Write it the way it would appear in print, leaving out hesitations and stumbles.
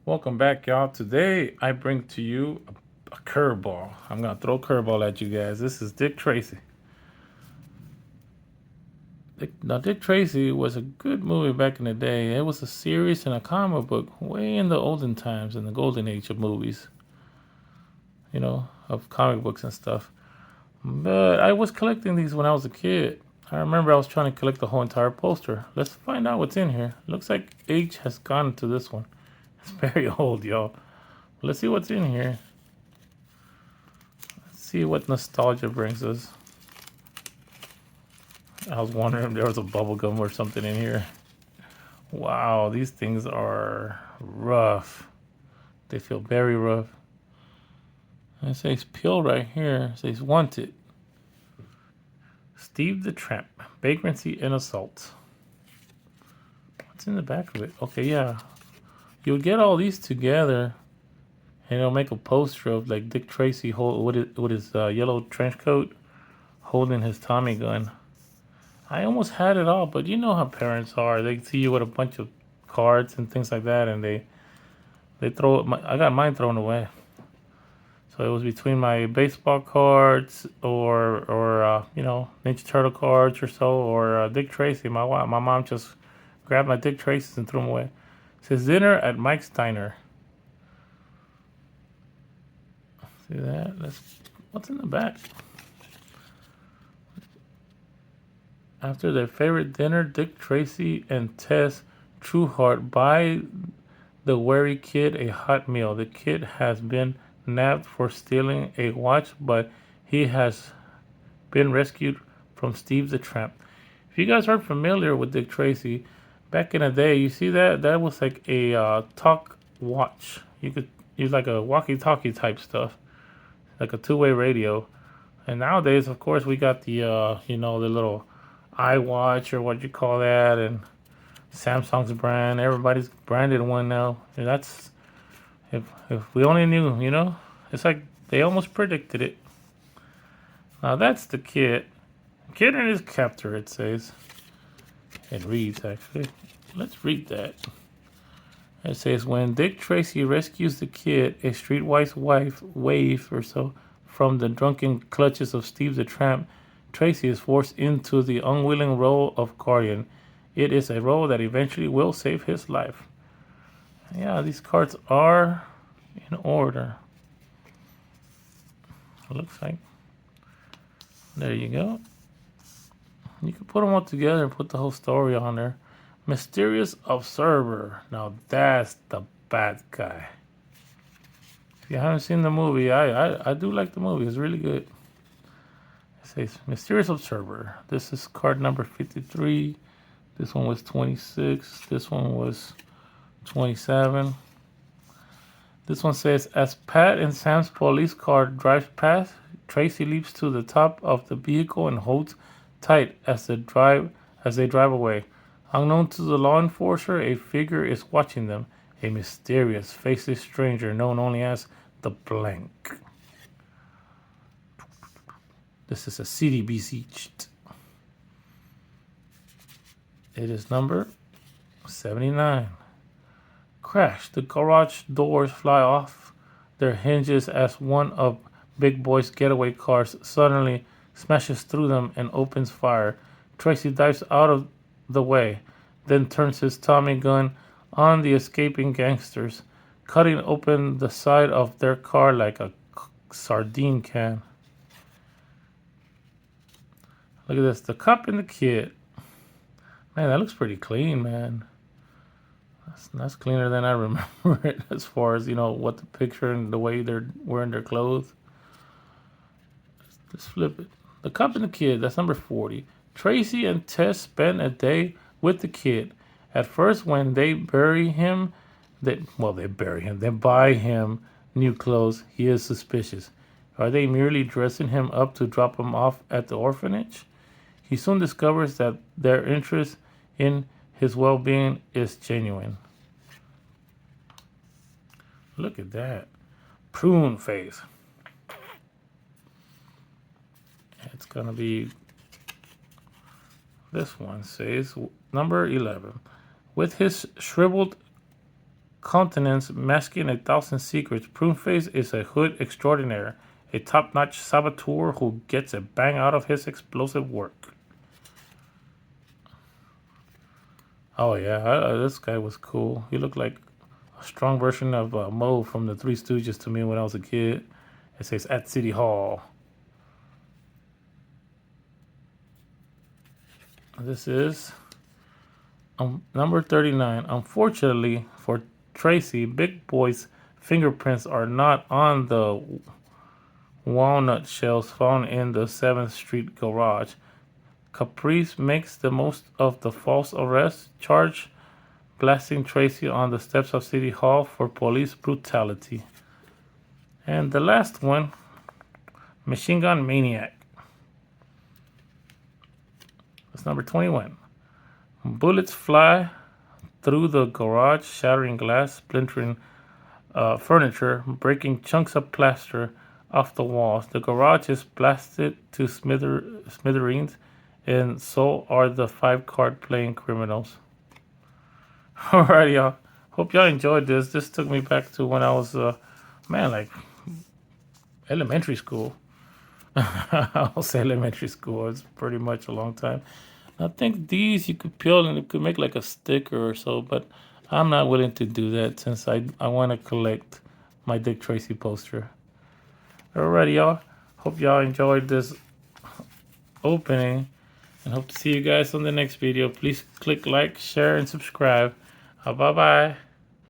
Welcome back, y'all. Today I bring to you a curveball. I'm gonna throw a curveball at you guys. This is Dick Tracy. Dick Tracy was a good movie back in the day. It was a series and a comic book way in the olden times, in the golden age of movies, of comic books and stuff. But I was collecting these when I was a kid. I remember I was trying to collect the whole entire poster. Let's find out what's in here. Looks like age has gone to this one. It's very old, y'all. Let's see what's in here. See what nostalgia brings us. I was wondering if there was a bubble gum or something in here. Wow, these things are rough. They feel very rough. And it says peel right here. It says wanted. Steve the Tramp. Vagrancy and assault. What's in the back of it? Okay, yeah. You'll get all these together and it'll make a poster of like Dick Tracy with his yellow trench coat holding his Tommy gun. I almost had it all, but you know how parents are. They see you with a bunch of cards and things like that, and they throw it. I got mine thrown away. So it was between my baseball cards or Ninja Turtle cards or so, or Dick Tracy. My mom just grabbed my Dick Tracy's and threw them away. It says dinner at Mike's Diner. See that? What's in the back? After their favorite dinner, Dick Tracy and Tess Trueheart buy the wary kid a hot meal. The kid has been nabbed for stealing a watch, but he has been rescued from Steve the Tramp. If you guys aren't familiar with Dick Tracy, back in the day, you see that was like a talk watch. You could use like a walkie-talkie type stuff, like a two-way radio. And nowadays, of course, we got the little iWatch or what you call that, and Samsung's brand. Everybody's branded one now. And that's if we only knew, it's like they almost predicted it. Now that's the kid. Kid and his captor, it says. It reads actually. Let's read that. It says when Dick Tracy rescues the kid, a streetwise wave or so from the drunken clutches of Steve the Tramp, Tracy is forced into the unwilling role of guardian. It is a role that eventually will save his life. Yeah, these cards are in order. It looks like. There you go. You can put them all together and put the whole story on there. Mysterious Observer. Now that's the bad guy. If you haven't seen the movie, I do like the movie. It's really good. It says Mysterious Observer. This is card number 53. This one was 26. This one was 27. This one says, as Pat and Sam's police car drives past, Tracy leaps to the top of the vehicle and holds tight as they drive away. Unknown to the law enforcer, a figure is watching them, a mysterious, faceless stranger known only as the Blank. This is a city besieged. It is number 79. Crash. The garage doors fly off their hinges as one of Big Boy's getaway cars suddenly smashes through them and opens fire. Tracy dives out of the way, then turns his Tommy gun on the escaping gangsters, cutting open the side of their car like a sardine can. Look at this. The cop and the kid. Man, that looks pretty clean, man. That's cleaner than I remember it as far as, what the picture and the way they're wearing their clothes. Let's flip it. The cop and the kid, that's number 40. Tracy and Tess spend a day with the kid. At first, when they bury him, they bury him. They buy him new clothes. He is suspicious. Are they merely dressing him up to drop him off at the orphanage? He soon discovers that their interest in his well-being is genuine. Look at that. Prune face. It's going to be, this one says, number 11. With his shriveled countenance masking 1,000 secrets, Pruneface is a hood extraordinaire, a top-notch saboteur who gets a bang out of his explosive work. Oh yeah, this guy was cool. He looked like a strong version of Mo from the Three Stooges to me when I was a kid. It says at City Hall. This is number 39. Unfortunately for Tracy, Big Boy's fingerprints are not on the walnut shells found in the 7th Street garage. Caprice makes the most of the false arrest charge, blasting Tracy on the steps of City Hall for police brutality. And the last one, Machine Gun Maniac. That's number 21. Bullets fly through the garage, shattering glass, splintering furniture, breaking chunks of plaster off the walls. The garage is blasted to smithereens, and so are the 5 card playing criminals. Alright, y'all. Hope y'all enjoyed this. This took me back to when I was, like elementary school. I'll say elementary school. It's pretty much a long time. I think these you could peel and it could make like a sticker or so, but I'm not willing to do that since I want to collect my Dick Tracy poster. Alrighty, y'all. Hope y'all enjoyed this opening and hope to see you guys on the next video. Please click like, share, and subscribe. Bye-bye.